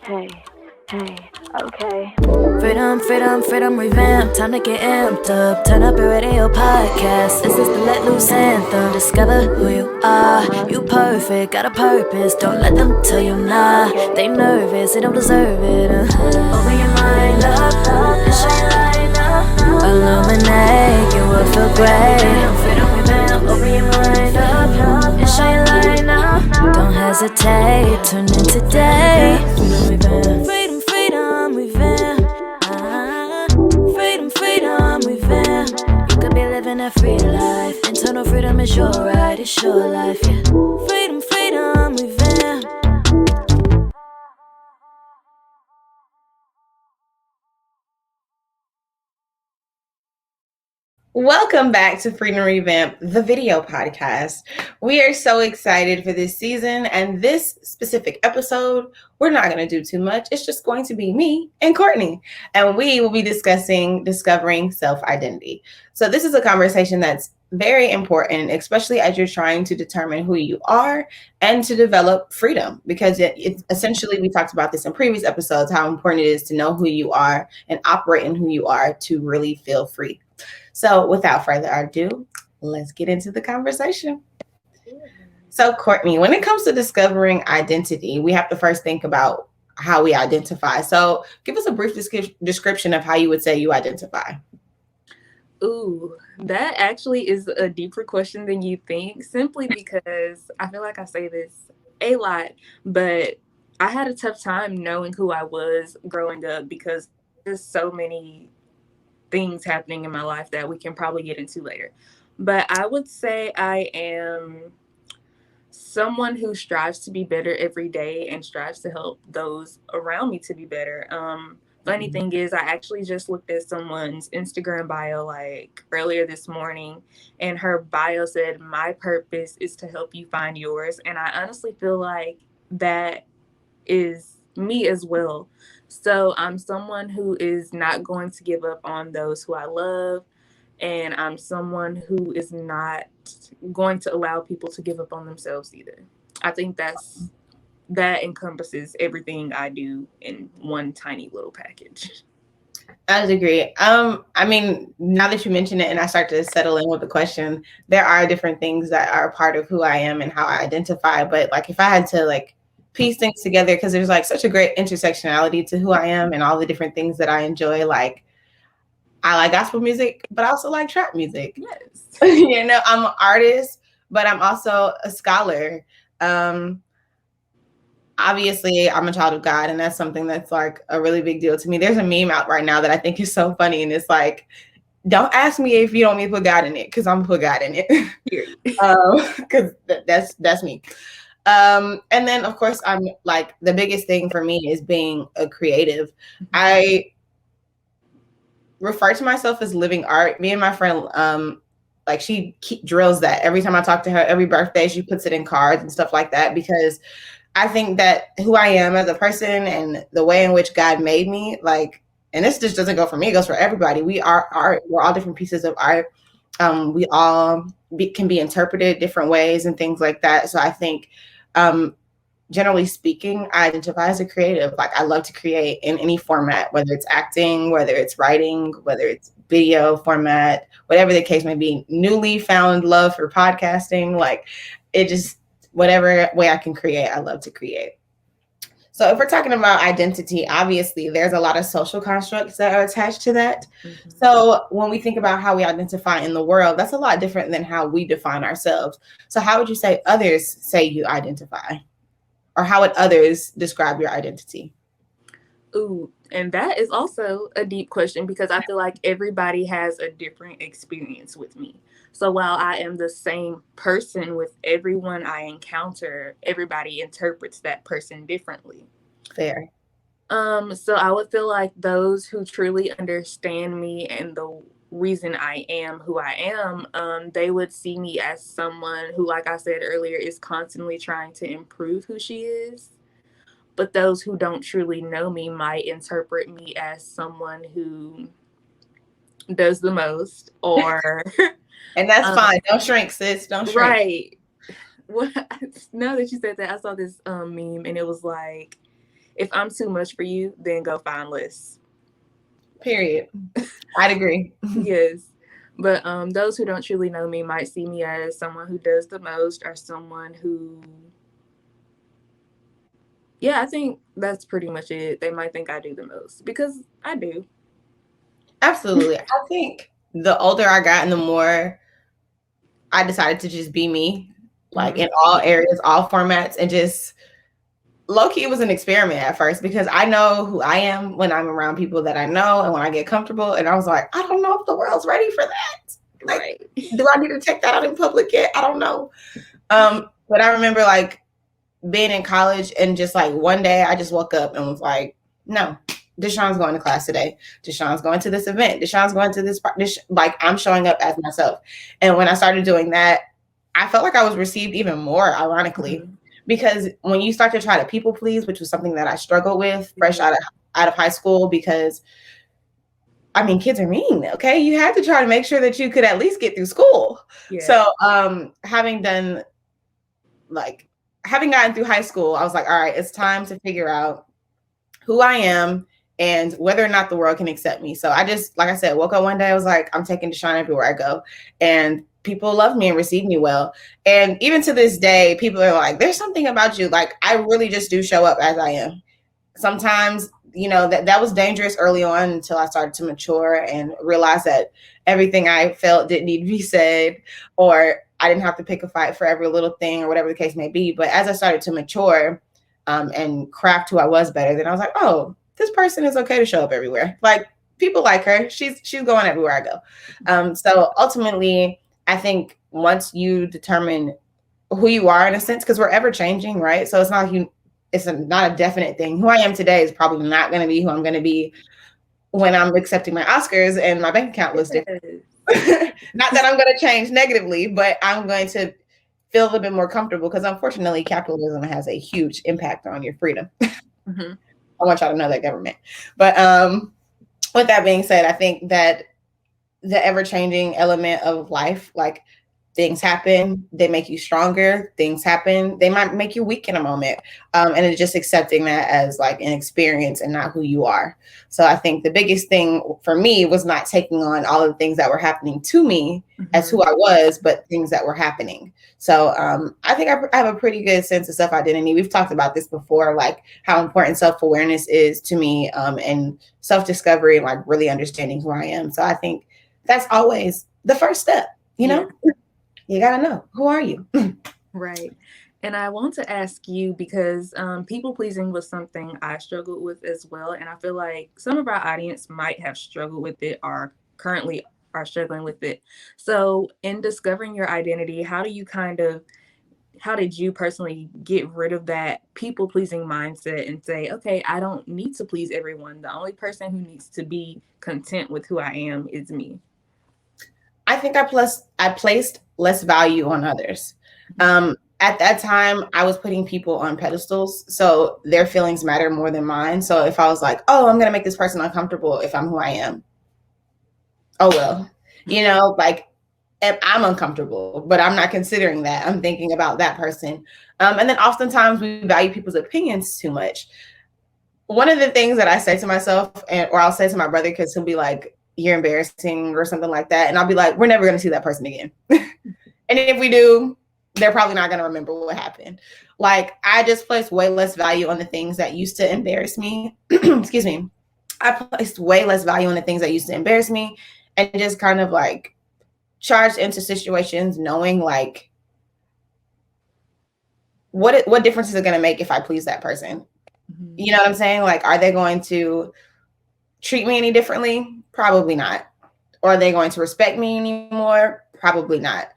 Hey, okay. Freedom Revamped. Time to get amped up. Turn up your radio podcast. This is the Let Loose anthem. Discover who you are. You perfect, got a purpose. Don't let them tell you nah. They nervous, they don't deserve it. Open your mind up and shine your light up. Illuminate, you will feel great. Freedom Revamped. Open your mind up and shine your light now. Don't hesitate, tune in today. Freedom Revamped. Freedom Revamped. Freedom Revamped. You could be living a free life. Internal freedom is your right, it's your life, yeah. Freedom Revamped. Welcome back to Freedom Revamped, the video podcast. We are so excited for this season, and this specific episode, we're not going to do too much. It's just going to be me and Kourtney, and we will be discovering self-identity. So this is a conversation that's very important, especially as you're trying to determine who you are and to develop freedom, because it's essentially, we talked about this in previous episodes, how important it is to know who you are and operate in who you are to really feel free. So without further ado, let's get into the conversation. So Kourtney, when it comes to discovering identity, we have to first think about how we identify. So give us a brief description of how you would say you identify. Ooh, that actually is a deeper question than you think, simply because I feel like I say this a lot, but I had a tough time knowing who I was growing up because there's so many things happening in my life that we can probably get into later. But I would say I am someone who strives to be better every day and strives to help those around me to be better. Funny thing is, I actually just looked at someone's Instagram bio like earlier this morning, and her bio said, "My purpose is to help you find yours." And I honestly feel like that is me as well. So I'm someone who is not going to give up on those who I love, and I'm someone who is not going to allow people to give up on themselves either. I think that encompasses everything I do in one tiny little package. I would agree. I mean, now that you mention it and I start to settle in with the question, there are different things that are a part of who I am and how I identify. But like, if I had to piece things together, because there's such a great intersectionality to who I am and all the different things that I enjoy. Like, I like gospel music, but I also like trap music. Yes. I'm an artist, but I'm also a scholar. Obviously, I'm a child of God, and that's something that's a really big deal to me. There's a meme out right now that I think is so funny, and it's like, don't ask me if you don't mean to put God in it, because I'm gonna put God in it. Because that's me. And then, of course, I'm the biggest thing for me is being a creative. I refer to myself as living art. Me and my friend, she drills that every time I talk to her. Every birthday, she puts it in cards and stuff like that, because I think that who I am as a person and the way in which God made me, and this just doesn't go for me, it goes for everybody. We are art. We're all different pieces of art. We all can be interpreted different ways and things like that. So I think, generally speaking, I identify as a creative. I love to create in any format, whether it's acting, whether it's writing, whether it's video format, whatever the case may be. Newly found love for podcasting, whatever way I can create, I love to create. So if we're talking about identity, obviously there's a lot of social constructs that are attached to that. Mm-hmm. So when we think about how we identify in the world, that's a lot different than how we define ourselves. So how would you say others say you identify? Or how would others describe your identity? Ooh, and that is also a deep question, because I feel like everybody has a different experience with me. So while I am the same person with everyone I encounter, everybody interprets that person differently. Fair. So I would feel like those who truly understand me and the reason I am who I am, they would see me as someone who, like I said earlier, is constantly trying to improve who she is. But those who don't truly know me might interpret me as someone who does the most, or and that's fine. Don't shrink, sis. Don't shrink. Right. Well, now that you said that, I saw this meme, and it was like, if I'm too much for you, then go find less. Period. I'd agree. Yes. But those who don't truly know me might see me as someone who does the most, or someone who, yeah, I think that's pretty much it. They might think I do the most, because I do. Absolutely. I think the older I got and the more I decided to just be me, like in all areas, all formats, and just low-key, it was an experiment at first, because I know who I am when I'm around people that I know and when I get comfortable. And I was like, I don't know if the world's ready for that. Like, Right. do I need to check that out in public yet? I don't know. But I remember like being in college, and just like one day I just woke up and was like, no, DeShon's going to class today. DeShon's going to this event. DeShon's going to this, like I'm showing up as myself. And when I started doing that, I felt like I was received even more, ironically, because when you start to try to people please, which was something that I struggled with fresh out of high school, because I mean, kids are mean, okay? You had to try to make sure that you could at least get through school. Yeah. So having gotten through high school, I was like, all right, it's time to figure out who I am and whether or not the world can accept me. So I just, like I said, woke up one day, I was like, I'm taking DeShon everywhere I go. And people love me and receive me well. And even to this day, people are like, there's something about you. Like, I really just do show up as I am. Sometimes, you know, that was dangerous early on until I started to mature and realize that everything I felt didn't need to be said, or I didn't have to pick a fight for every little thing, or whatever the case may be. But as I started to mature and craft who I was better, then I was like, oh, this person is okay to show up everywhere. Like, people like her. She's going everywhere I go. So ultimately, I think once you determine who you are, in a sense, because we're ever changing, right? So it's not like not a definite thing. Who I am today is probably not going to be who I'm going to be when I'm accepting my Oscars and my bank account looks different. Not that I'm going to change negatively, but I'm going to feel a little bit more comfortable, because unfortunately, capitalism has a huge impact on your freedom. I want y'all to know that, government. But with that being said, I think that the ever-changing element of life, like, things happen, they make you stronger. Things happen, they might make you weak in a moment. And it's just accepting that as like an experience and not who you are. So I think the biggest thing for me was not taking on all of the things that were happening to me as who I was, but things that were happening. So I think I have a pretty good sense of self-identity. We've talked about this before, like how important self-awareness is to me, and self-discovery, and like really understanding who I am. So I think that's always the first step, you know? You gotta know, who are you? Right. And I want to ask you, because people pleasing was something I struggled with as well. And I feel like some of our audience might have struggled with it, or currently are struggling with it. So in discovering your identity, how did you personally get rid of that people pleasing mindset and say, okay, I don't need to please everyone. The only person who needs to be content with who I am is me? I think I placed less value on others. At that time, I was putting people on pedestals, so their feelings matter more than mine. So if I was like, oh, I'm going to make this person uncomfortable if I'm who I am, oh, well, you know, like, I'm uncomfortable, but I'm not considering that. I'm thinking about that person. And then oftentimes we value people's opinions too much. One of the things that I say to myself, or I'll say to my brother, because he'll be like, you're embarrassing or something like that. And I'll be like, we're never going to see that person again. And if we do, they're probably not going to remember what happened. Like, I just placed way less value on the things that used to embarrass me. Excuse me. I placed way less value on the things that used to embarrass me, and just kind of like charged into situations knowing like, what difference is it going to make if I please that person? You know what I'm saying? Like, are they going to treat me any differently? Probably not. Or are they going to respect me anymore? Probably not.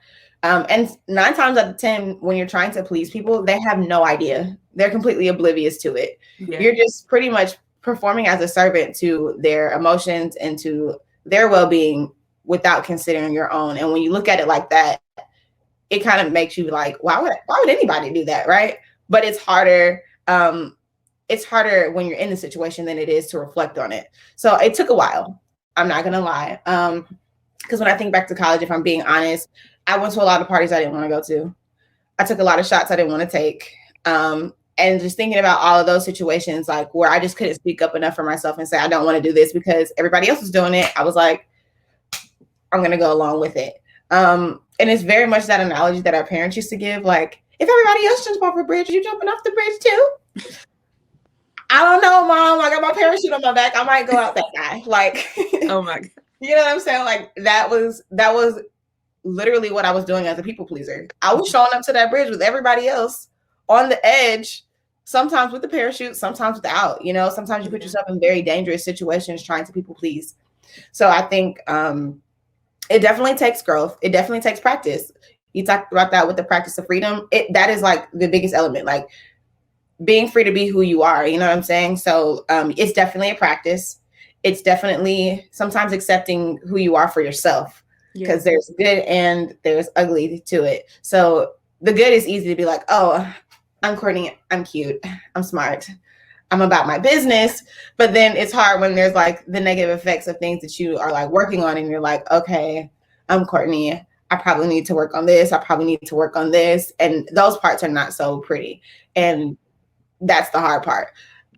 And 9 times out of 10, when you're trying to please people, they have no idea. They're completely oblivious to it. Yeah. You're just pretty much performing as a servant to their emotions and to their well-being without considering your own. And when you look at it like that, it kind of makes you like, why would anybody do that, right? But it's harder. It's harder when you're in the situation than it is to reflect on it. So it took a while. I'm not going to lie. Because when I think back to college, if I'm being honest, I went to a lot of parties I didn't want to go to. I took a lot of shots I didn't want to take. And And just thinking about all of those situations, like where I just couldn't speak up enough for myself and say, I don't want to do this because everybody else was doing it. I was like, I'm going to go along with it. And it's very much that analogy that our parents used to give. Like, if everybody else jumps off a bridge, are you jumping off the bridge too? I don't know, Mom. I got my parachute on my back. I might go out that guy. Like, Oh my God. You know what I'm saying? Like that was literally what I was doing as a people pleaser. I was showing up to that bridge with everybody else on the edge, sometimes with the parachute, sometimes without. You know, sometimes you put yourself in very dangerous situations trying to people please. So I think it definitely takes growth. It definitely takes practice. You talked about that with the practice of freedom. That is like the biggest element, like being free to be who you are. You know what I'm saying? So it's definitely a practice. It's definitely sometimes accepting who you are for yourself, because there's good and there's ugly to it. So the good is easy to be like, oh, I'm Kourtney, I'm cute, I'm smart, I'm about my business. But then it's hard when there's like the negative effects of things that you are like working on and you're like, okay, I'm Kourtney, I probably need to work on this, I probably need to work on this. And those parts are not so pretty. And that's the hard part,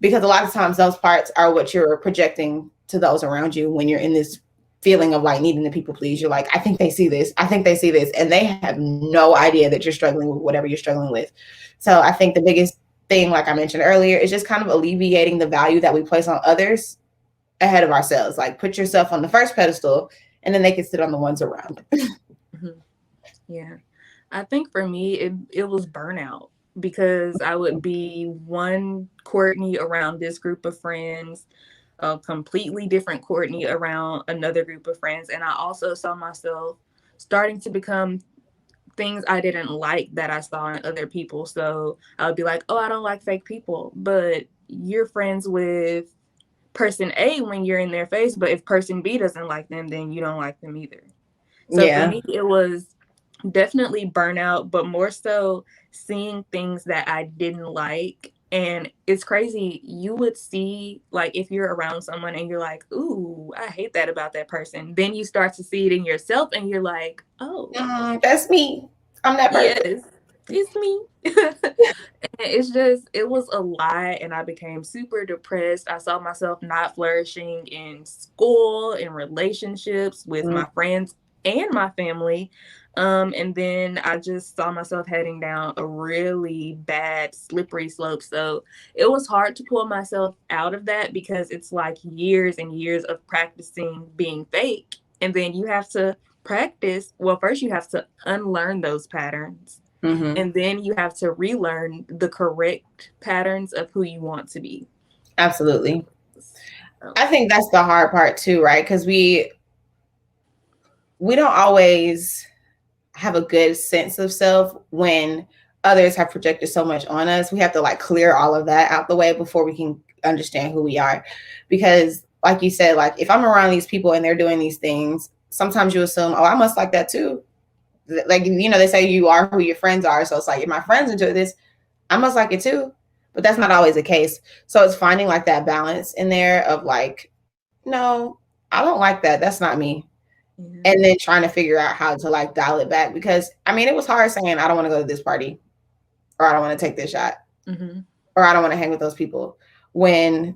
because a lot of times those parts are what you're projecting to those around you when you're in this feeling of like needing to people please. You're like, I think they see this. I think they see this. And they have no idea that you're struggling with whatever you're struggling with. So I think the biggest thing, like I mentioned earlier, is just kind of alleviating the value that we place on others ahead of ourselves. Like put yourself on the first pedestal and then they can sit on the ones around. Yeah. I think for me, it was burnout, because I would be one Kourtney around this group of friends, a completely different Kourtney around another group of friends. And I also saw myself starting to become things I didn't like that I saw in other people. So I would be like, oh, I don't like fake people. But you're friends with person A when you're in their face. But if person B doesn't like them, then you don't like them either. So for me, it was definitely burnout, but more so seeing things that I didn't like. And it's crazy. You would see, like, if you're around someone and you're like, ooh, I hate that about that person. Then you start to see it in yourself and you're like, oh, that's me. I'm that person. Yes, it's me. It was a lot. And I became super depressed. I saw myself not flourishing in school, in relationships with my friends and my family. And then I just saw myself heading down a really bad, slippery slope. So it was hard to pull myself out of that, because it's like years and years of practicing being fake. And then you have to practice. Well, first you have to unlearn those patterns. And then you have to relearn the correct patterns of who you want to be. Absolutely. I think that's the hard part too, right? Because we don't always have a good sense of self when others have projected so much on us. We have to like clear all of that out the way before we can understand who we are. Because like you said, like if I'm around these people and they're doing these things, sometimes you assume, oh, I must like that too. Like, you know, they say you are who your friends are. So it's like, if my friends enjoy this, I must like it too. But that's not always the case. So it's finding like that balance in there of like, no, I don't like that. That's not me. And then trying to figure out how to like dial it back, because I mean, it was hard saying, I don't want to go to this party, or I don't want to take this shot, or I don't want to hang with those people, when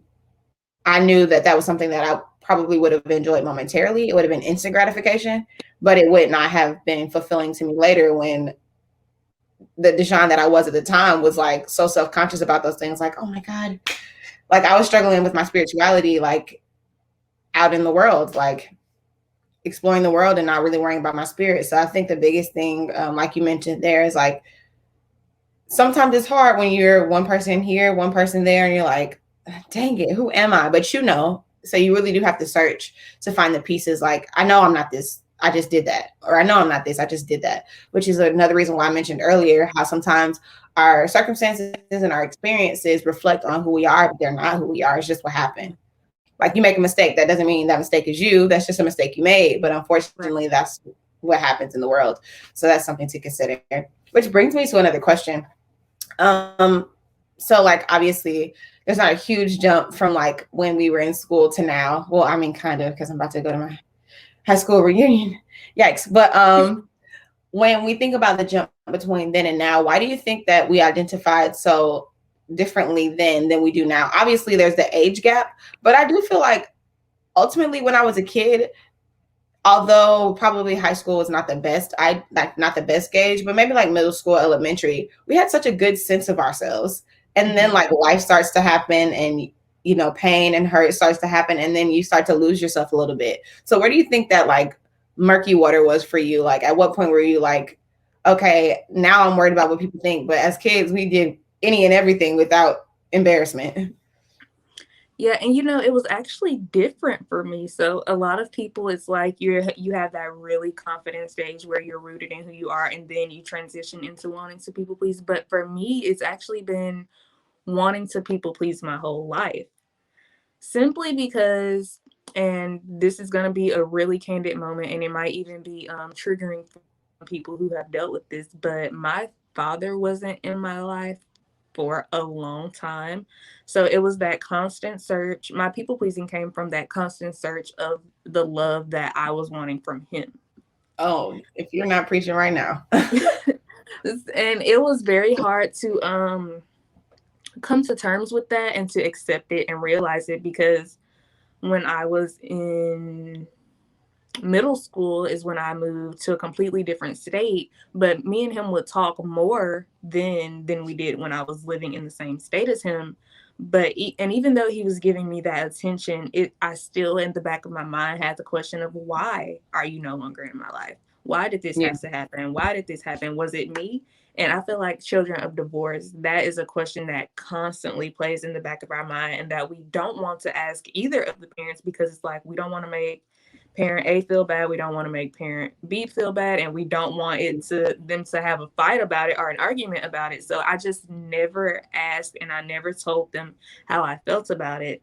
I knew that that was something that I probably would have enjoyed momentarily. It would have been instant gratification, but it would not have been fulfilling to me later, when the DeShon that I was at the time was like so self-conscious about those things. Like, oh my God, like I was struggling with my spirituality, like out in the world, like exploring the world and not really worrying about my spirit. So I think the biggest thing, like you mentioned there, is like, sometimes it's hard when you're one person here, one person there, and you're like, dang it, who am I? But you know, so you really do have to search to find the pieces. Like, I know I'm not this, I just did that. Or I know I'm not this, I just did that. Which is another reason why I mentioned earlier how sometimes our circumstances and our experiences reflect on who we are, but they're not who we are. It's just what happened. Like, you make a mistake, that doesn't mean that mistake is you. That's just a mistake you made. But unfortunately, that's what happens in the world. So that's something to consider. Which brings me to another question. So like, obviously, there's not a huge jump from like when we were in school to now. Well, I mean, kind of, because I'm about to go to my high school reunion. Yikes. But when we think about the jump between then and now, why do you think that we identified so differently then than we do now. Obviously, there's the age gap, but I do feel like ultimately when I was a kid, although probably high school was not the best, not the best gauge, but maybe like middle school, elementary, we had such a good sense of ourselves. And then like life starts to happen and pain and hurt starts to happen, and then you start to lose yourself a little bit. So where do you think that like murky water was for you? Like at what point were you like, okay, now I'm worried about what people think, but as kids we did any and everything without embarrassment? Yeah, and it was actually different for me. So a lot of people, it's like you have that really confident stage where you're rooted in who you are, and then you transition into wanting to people please. But for me, it's actually been wanting to people please my whole life. Simply because, and this is going to be a really candid moment, and it might even be triggering for people who have dealt with this, but my father wasn't in my life for a long time. So it was that constant search. My people pleasing came from that constant search of the love that I was wanting from him. Oh, if you're not preaching right now. And it was very hard to come to terms with that and to accept it and realize it, because when I was in middle school is when I moved to a completely different state, but me and him would talk more than we did when I was living in the same state as him. But and even though he was giving me that attention, I still in the back of my mind had the question of, why are you no longer in my life? Why did this have to happen? Why did this happen? Was it me? And I feel like children of divorce, that is a question that constantly plays in the back of our mind, and that we don't want to ask either of the parents, because it's like we don't want to make parent A feel bad, we don't want to make parent B feel bad, and we don't want them to have a fight about it or an argument about it. So I just never asked, and I never told them how I felt about it.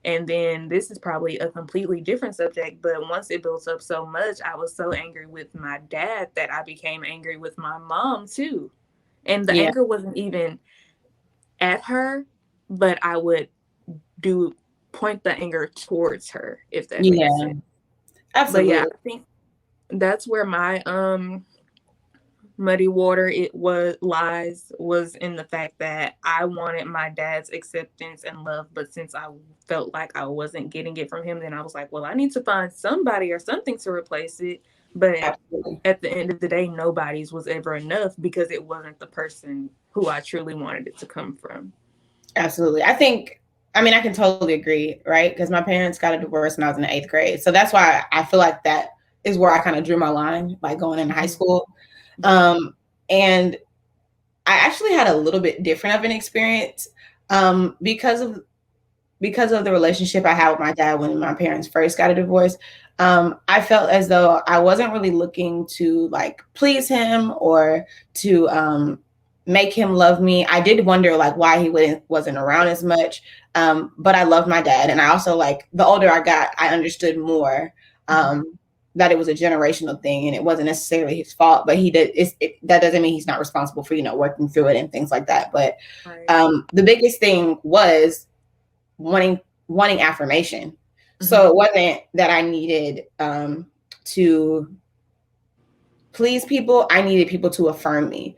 And then this is probably a completely different subject, but once it built up so much, I was so angry with my dad that I became angry with my mom too. And the anger wasn't even at her, but I would point the anger towards her, if that makes sense. Absolutely. But yeah, I think that's where my muddy water was in the fact that I wanted my dad's acceptance and love, but since I felt like I wasn't getting it from him, then I was like, well, I need to find somebody or something to replace it. But at the end of the day, nobody's was ever enough, because it wasn't the person who I truly wanted it to come from. Absolutely. I can totally agree, right? Because my parents got a divorce when I was in the 8th grade. So that's why I feel like that is where I kind of drew my line, like going into high school. And I actually had a little bit different of an experience because of the relationship I had with my dad when my parents first got a divorce. I felt as though I wasn't really looking to like please him or to make him love me. I did wonder like why he wasn't around as much. But I loved my dad. And I also, like, the older I got, I understood more that it was a generational thing and it wasn't necessarily his fault, but that doesn't mean he's not responsible for, working through it and things like that. But the biggest thing was wanting affirmation. So it wasn't that I needed to please people. I needed people to affirm me,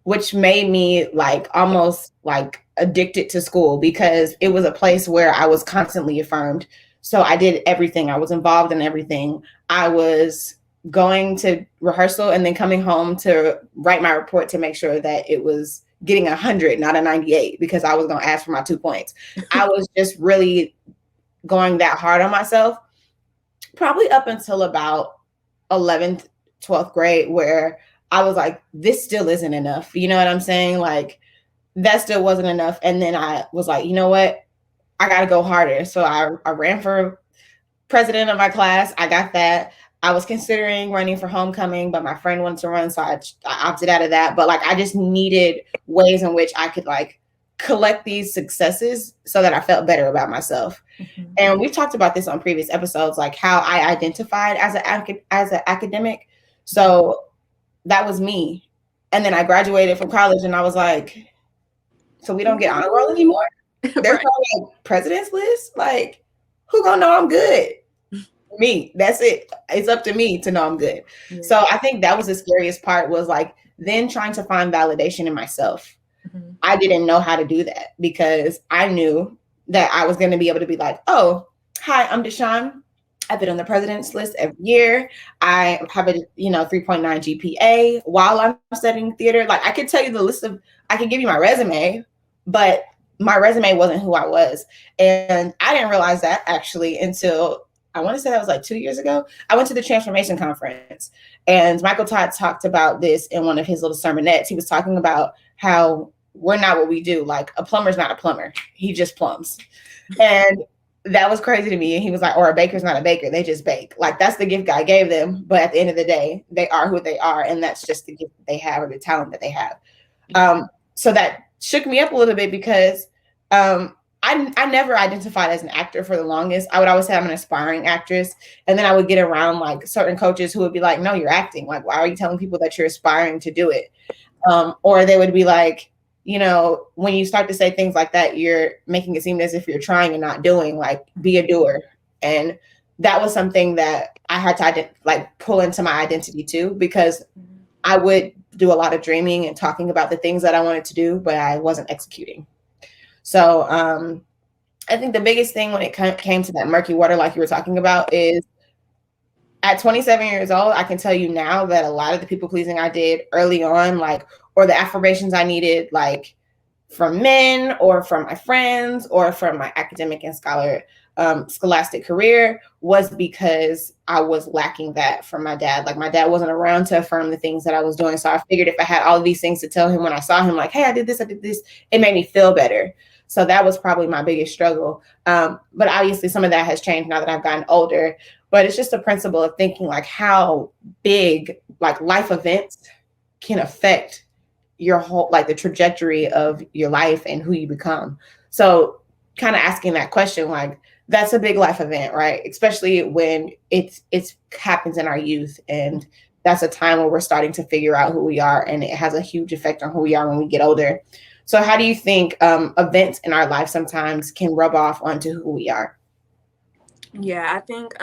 which made me like almost like addicted to school, because it was a place where I was constantly affirmed. So I did everything. I was involved in everything. I was going to rehearsal and then coming home to write my report to make sure that it was getting 100, not a 98, because I was going to ask for my 2 points. I was just really going that hard on myself, probably up until about 11th, 12th grade, where I was like, this still isn't enough. You know what I'm saying? Like, that still wasn't enough. And then I was like, you know what? I got to go harder. So I ran for president of my class. I got that. I was considering running for homecoming, but my friend wanted to run, so I opted out of that. But like, I just needed ways in which I could like collect these successes so that I felt better about myself. And we've talked about this on previous episodes, like how I identified as an academic. So that was me. And then I graduated from college and I was like, so we don't get honor roll anymore? There's no like president's list? Like, who gonna know I'm good? Me. That's it. It's up to me to know I'm good. So I think that was the scariest part, was like then trying to find validation in myself. I didn't know how to do that because I knew that I was going to be able to be like, oh, hi, I'm DeShon. I've been on the president's list every year. I have a 3.9 GPA while I'm studying theater. Like, I could tell you the list of, I could give you my resume, but my resume wasn't who I was. And I didn't realize that actually until, I want to say that was like 2 years ago. I went to the Transformation Conference, and Michael Todd talked about this in one of his little sermonettes. He was talking about how we're not what we do. Like, a plumber's not a plumber. He just plumbs. And that was crazy to me. And he was like, or a baker's not a baker. They just bake. Like, that's the gift God gave them. But at the end of the day, they are who they are. And that's just the gift that they have, or the talent that they have. So that shook me up a little bit because I never identified as an actor for the longest. I would always say I'm an aspiring actress. And then I would get around like certain coaches who would be like, no, you're acting. Like, why are you telling people that you're aspiring to do it? Or they would be like, when you start to say things like that, you're making it seem as if you're trying and not doing. Like, be a doer. And that was something that I had to pull into my identity too, because I would do a lot of dreaming and talking about the things that I wanted to do, but I wasn't executing. So I think the biggest thing when it came to that murky water, like you were talking about, is at 27 years old, I can tell you now that a lot of the people pleasing I did early on, or the affirmations I needed, like from men or from my friends or from my academic and scholastic career, was because I was lacking that from my dad. Like, my dad wasn't around to affirm the things that I was doing. So I figured if I had all of these things to tell him when I saw him, like, hey, I did this, it made me feel better. So that was probably my biggest struggle. But obviously some of that has changed now that I've gotten older. But it's just a principle of thinking like how big like life events can affect your whole, like the trajectory of your life and who you become. So kind of asking that question, like, that's a big life event, right? Especially when it happens in our youth. And that's a time where we're starting to figure out who we are. And it has a huge effect on who we are when we get older. So how do you think events in our life sometimes can rub off onto who we are? Yeah, I think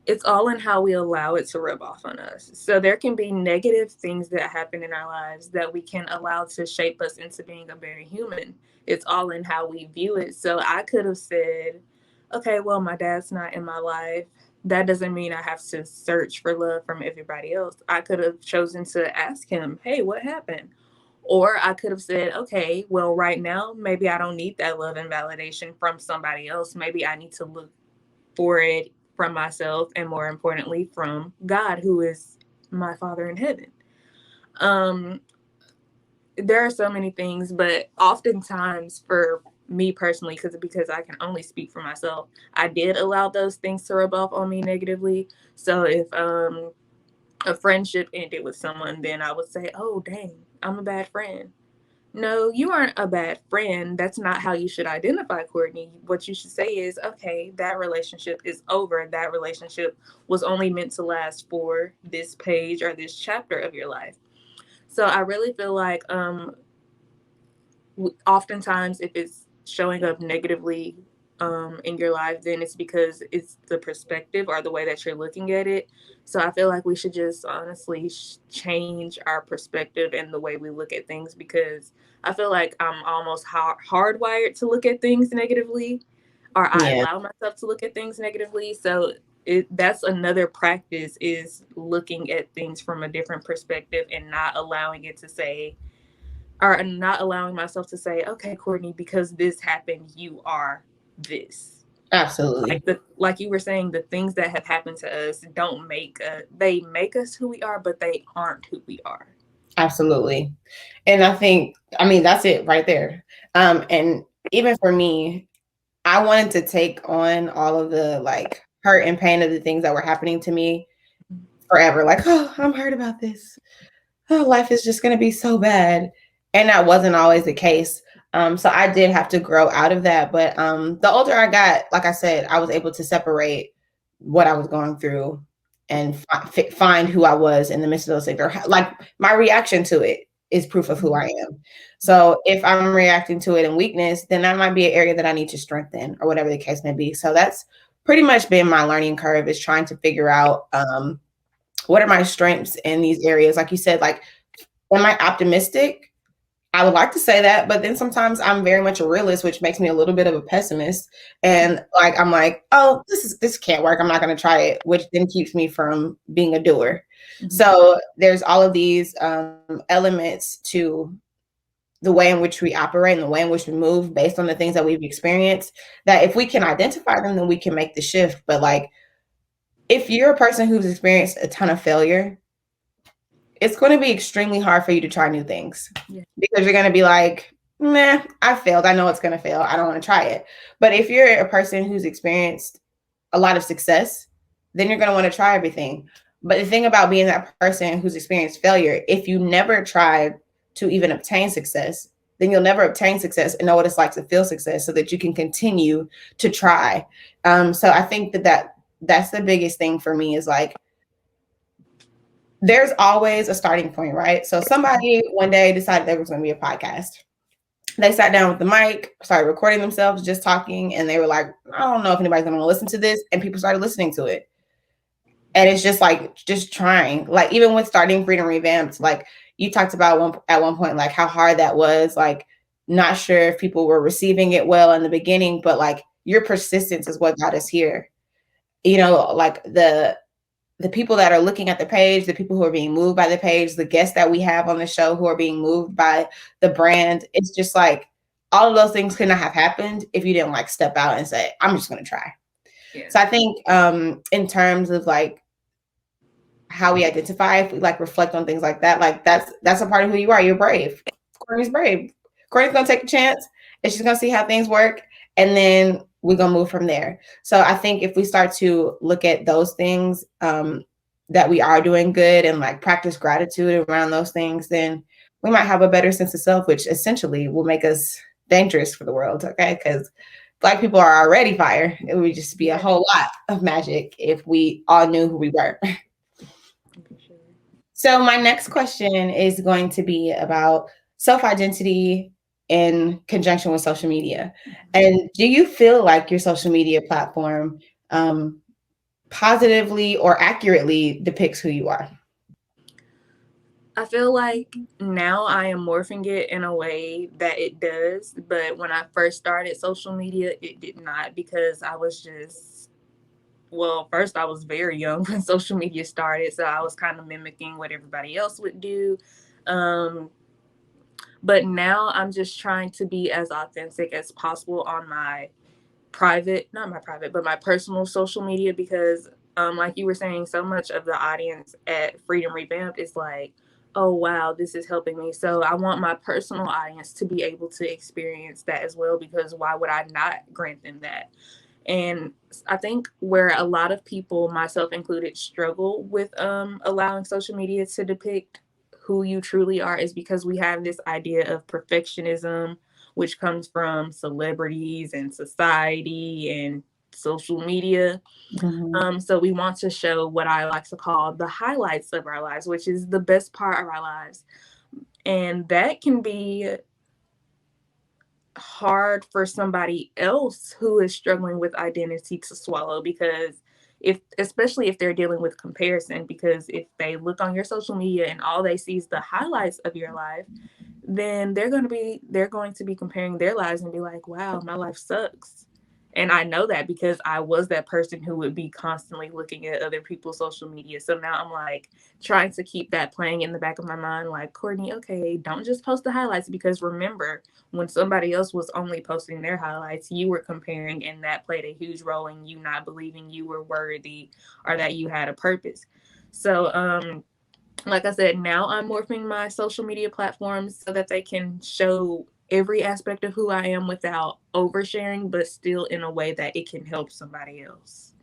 it's all in how we allow it to rub off on us. So there can be negative things that happen in our lives that we can allow to shape us into being a better human. It's all in how we view it. So I could have said, okay, well, my dad's not in my life. That doesn't mean I have to search for love from everybody else. I could have chosen to ask him, hey, what happened? Or I could have said, okay, well, right now, maybe I don't need that love and validation from somebody else. Maybe I need to look for it from myself, and more importantly, from God, who is my Father in heaven. There are so many things, but oftentimes for me personally, because I can only speak for myself, I did allow those things to rub off on me negatively. So if a friendship ended with someone, then I would say, oh, dang, I'm a bad friend. No, you aren't a bad friend. That's not how you should identify Kourtney. What you should say is, okay, that relationship is over. That relationship was only meant to last for this page or this chapter of your life. So I really feel like oftentimes if it's showing up negatively in your life, then it's because it's the perspective or the way that you're looking at it. So I feel like we should just honestly change our perspective and the way we look at things, because I feel like I'm almost hardwired to look at things negatively, or I allow myself to look at things negatively. So that's another practice, is looking at things from a different perspective and not allowing it to say, or not allowing myself to say, okay, Kourtney, because this happened, you are this. Absolutely. Like you were saying, the things that have happened to us they make us who we are, but they aren't who we are. Absolutely. And I mean, that's it right there. And even for me, I wanted to take on all of the like hurt and pain of the things that were happening to me forever. Like, oh, I'm hurt about this. Oh, life is just going to be so bad. And that wasn't always the case. So I did have to grow out of that. But the older I got, like I said, I was able to separate what I was going through and find who I was in the midst of those things. Or like my reaction to it is proof of who I am. So if I'm reacting to it in weakness, then that might be an area that I need to strengthen, or whatever the case may be. So that's pretty much been my learning curve, is trying to figure out what are my strengths in these areas. Like you said, like, am I optimistic? I would like to say that, but then sometimes I'm very much a realist, which makes me a little bit of a pessimist. And like I'm like, oh, this can't work. I'm not going to try it, which then keeps me from being a doer. Mm-hmm. So there's all of these elements to the way in which we operate and the way in which we move based on the things that we've experienced, that if we can identify them, then we can make the shift. But like, if you're a person who's experienced a ton of failure, it's going to be extremely hard for you to try new things because you're going to be like, nah, I failed. I know it's going to fail. I don't want to try it. But if you're a person who's experienced a lot of success, then you're going to want to try everything. But the thing about being that person who's experienced failure, if you never tried to even obtain success, then you'll never obtain success and know what it's like to feel success so that you can continue to try. So I think that's the biggest thing for me is like, there's always a starting point, right? So somebody one day decided there was going to be a podcast. They sat down with the mic, started recording themselves, just talking. And they were like, I don't know if anybody's going to listen to this. And people started listening to it. And it's just like, just trying. Like even with starting Freedom Revamped, like you talked about at one point, like how hard that was, like not sure if people were receiving it well in the beginning, but like your persistence is what got us here. You know, like the people that are looking at the page, the people who are being moved by the page, the guests that we have on the show who are being moved by the brand. It's just like all of those things could not have happened if you didn't like step out and say, I'm just going to try. Yeah. So I think in terms of like how we identify, if we like reflect on things like that, like that's a part of who you are. You're brave. Kourtney's brave. Kourtney's going to take a chance and she's going to see how things work. And then we're going to move from there. So I think if we start to look at those things that we are doing good and like practice gratitude around those things, then we might have a better sense of self, which essentially will make us dangerous for the world. Okay. Because Black people are already fire. It would just be a whole lot of magic if we all knew who we were. So my next question is going to be about self-identity in conjunction with social media. And do you feel like your social media platform positively or accurately depicts who you are? I feel like now I am morphing it in a way that it does. But when I first started social media, it did not, because I was just, well, first I was very young when social media started. So I was kind of mimicking what everybody else would do. But now I'm just trying to be as authentic as possible on my my personal social media, because like you were saying, so much of the audience at Freedom Revamped is like, oh, wow, this is helping me. So I want my personal audience to be able to experience that as well, because why would I not grant them that? And I think where a lot of people, myself included, struggle with allowing social media to depict who you truly are is because we have this idea of perfectionism, which comes from celebrities and society and social media. Mm-hmm. So we want to show what I like to call the highlights of our lives, which is the best part of our lives. And that can be hard for somebody else who is struggling with identity to swallow, because especially if they're dealing with comparison, because if they look on your social media and all they see is the highlights of your life, then they're going to be comparing their lives and be like, wow, my life sucks. And I know that because I was that person who would be constantly looking at other people's social media. So now I'm like trying to keep that playing in the back of my mind, like, Kourtney, okay, don't just post the highlights, because remember, when somebody else was only posting their highlights, you were comparing, and that played a huge role in you not believing you were worthy or that you had a purpose. So, like I said, now I'm morphing my social media platforms so that they can show every aspect of who I am without oversharing, but still in a way that it can help somebody else.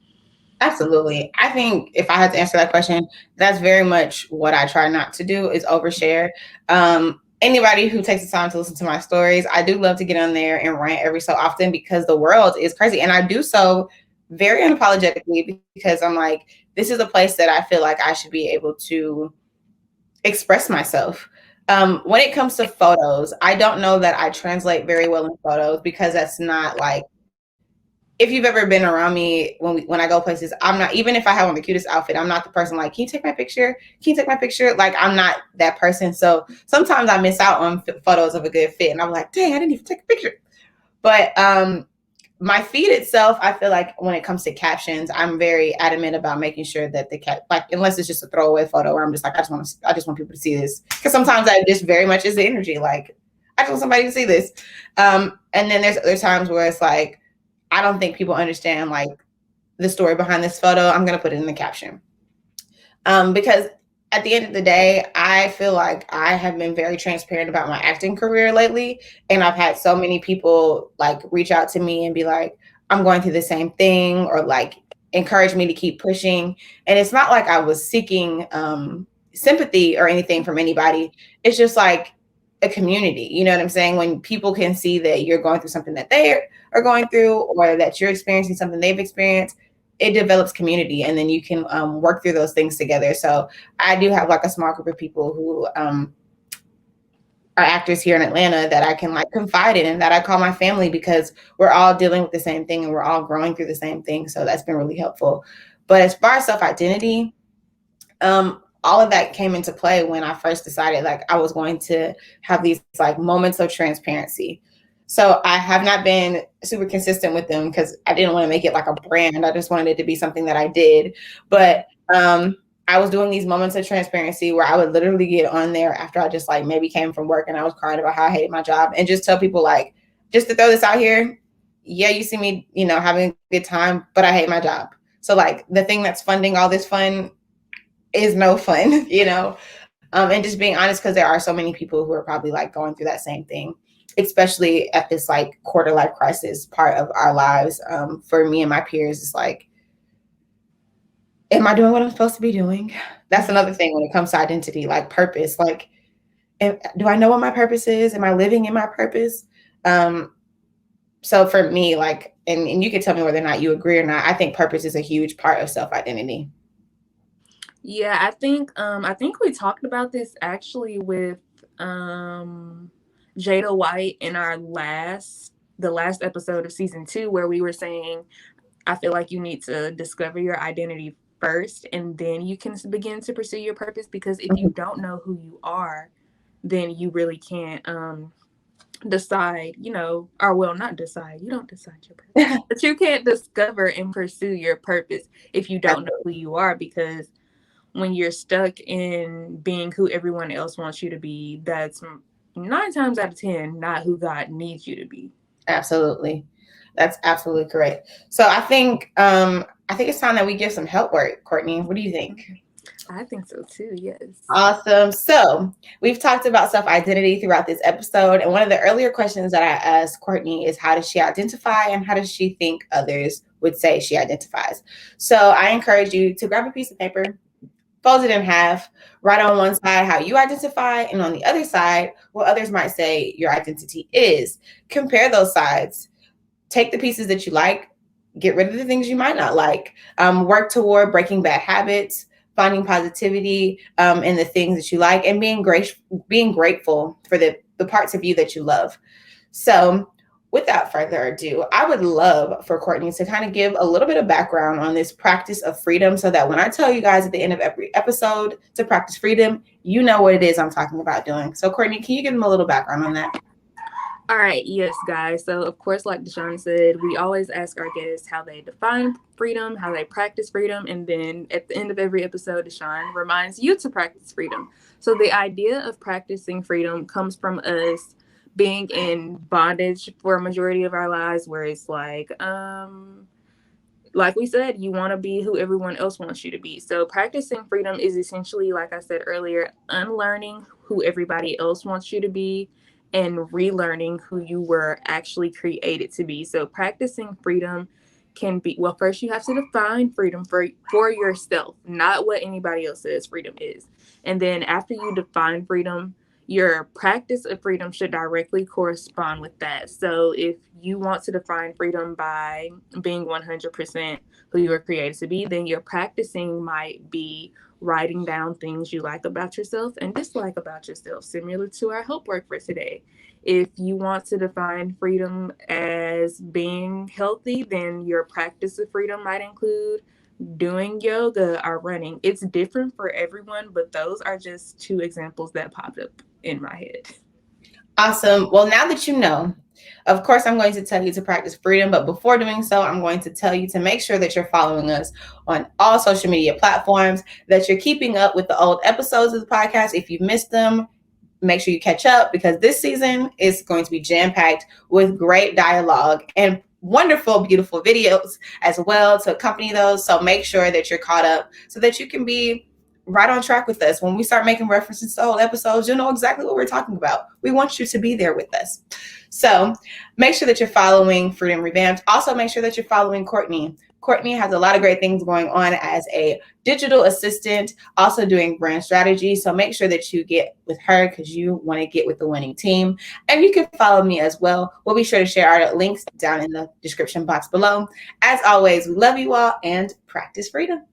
Absolutely. I think if I had to answer that question, that's very much what I try not to do, is overshare. Anybody who takes the time to listen to my stories, I do love to get on there and rant every so often, because the world is crazy. And I do so very unapologetically, because I'm like, this is a place that I feel like I should be able to express myself. When it comes to photos, I don't know that I translate very well in photos, because that's not like if you've ever been around me when I go places, I'm not, even if I have on the cutest outfit, I'm not the person like, can you take my picture? Can you take my picture? Like, I'm not that person. So sometimes I miss out on photos of a good fit, and I'm like, dang, I didn't even take a picture. But my feed itself, I feel like when it comes to captions, I'm very adamant about making sure that like, unless it's just a throwaway photo where I'm just like, I just want people to see this, because sometimes I just very much is the energy. Like, I just want somebody to see this. And then there's other times where it's like, I don't think people understand like the story behind this photo. I'm going to put it in the caption. Because at the end of the day, I feel like I have been very transparent about my acting career lately. And I've had so many people like reach out to me and be like, I'm going through the same thing, or like encourage me to keep pushing. And it's not like I was seeking sympathy or anything from anybody. It's just like a community. You know what I'm saying? When people can see that you're going through something that they are going through, or that you're experiencing something they've experienced, it develops community, and then you can work through those things together. So I do have like a small group of people who are actors here in Atlanta that I can like confide in, and that I call my family, because we're all dealing with the same thing and we're all growing through the same thing. So that's been really helpful. But as far as self-identity, all of that came into play when I first decided like I was going to have these like moments of transparency. So I have not been super consistent with them because I didn't want to make it like a brand. I just wanted it to be something that I did. But I was doing these moments of transparency where I would literally get on there after I just like maybe came from work and I was crying about how I hated my job, and just tell people like, just to throw this out here, yeah, you see me, you know, having a good time, but I hate my job. So like the thing that's funding all this fun is no fun, you know? And just being honest, because there are so many people who are probably like going through that same thing, especially at this like quarter life crisis part of our lives. For me and my peers, it's like, am I doing what I'm supposed to be doing? That's another thing when it comes to identity, like purpose. Like, do I know what my purpose is? Am I living in my purpose? So for me, like, and you can tell me whether or not you agree or not, I think purpose is a huge part of self-identity. Yeah, I think we talked about this actually with Jada White in the last episode of season 2, where we were saying, I feel like you need to discover your identity first, and then you can begin to pursue your purpose, because if you don't know who you are, then you really can't decide, you know, or well, not decide, you don't decide your purpose, but you can't discover and pursue your purpose if you don't know who you are, because when you're stuck in being who everyone else wants you to be, that's 9 times out of 10 not who God needs you to be. Absolutely. That's absolutely correct. So I think it's time that we give some help work, Kourtney. What do you think? I think so too, yes. Awesome. So we've talked about self-identity throughout this episode. And one of the earlier questions that I asked Kourtney is, how does she identify, and how does she think others would say she identifies? So I encourage you to grab a piece of paper, fold it in half, write on one side how you identify, and on the other side, what others might say your identity is. Compare those sides. Take the pieces that you like, get rid of the things you might not like. Work toward breaking bad habits, finding positivity in the things that you like, and being grateful for the parts of you that you love. So without further ado, I would love for Kourtney to kind of give a little bit of background on this practice of freedom, so that when I tell you guys at the end of every episode to practice freedom, you know what it is I'm talking about doing. So Kourtney, can you give them a little background on that? All right, yes, guys. So, of course, like DeShon said, we always ask our guests how they define freedom, how they practice freedom, and then at the end of every episode, DeShon reminds you to practice freedom. So the idea of practicing freedom comes from us being in bondage for a majority of our lives, where it's like we said, you want to be who everyone else wants you to be. So practicing freedom is essentially, like I said earlier, unlearning who everybody else wants you to be and relearning who you were actually created to be. So practicing freedom can be, well, first you have to define freedom for yourself, not what anybody else says freedom is. And then after you define freedom, your practice of freedom should directly correspond with that. So if you want to define freedom by being 100% who you were created to be, then your practicing might be writing down things you like about yourself and dislike about yourself, similar to our help work for today. If you want to define freedom as as being healthy, then your practice of freedom might include doing yoga or running. It's different for everyone, but those are just two examples that popped up in my head. Awesome. Well, now that you know, of course, I'm going to tell you to practice freedom, but before doing so, I'm going to tell you to make sure that you're following us on all social media platforms, that you're keeping up with the old episodes of the podcast. If you've missed them, make sure you catch up, because this season is going to be jam-packed with great dialogue and wonderful, beautiful videos as well to accompany those. So make sure that you're caught up so that you can be right on track with us. When we start making references to old episodes, you'll know exactly what we're talking about. We want you to be there with us. So make sure that you're following Freedom Revamped. Also, make sure that you're following Kourtney. Kourtney has a lot of great things going on as a digital assistant, also doing brand strategy. So make sure that you get with her because you want to get with the winning team. And you can follow me as well. We'll be sure to share our links down in the description box below. As always, we love you all and practice freedom.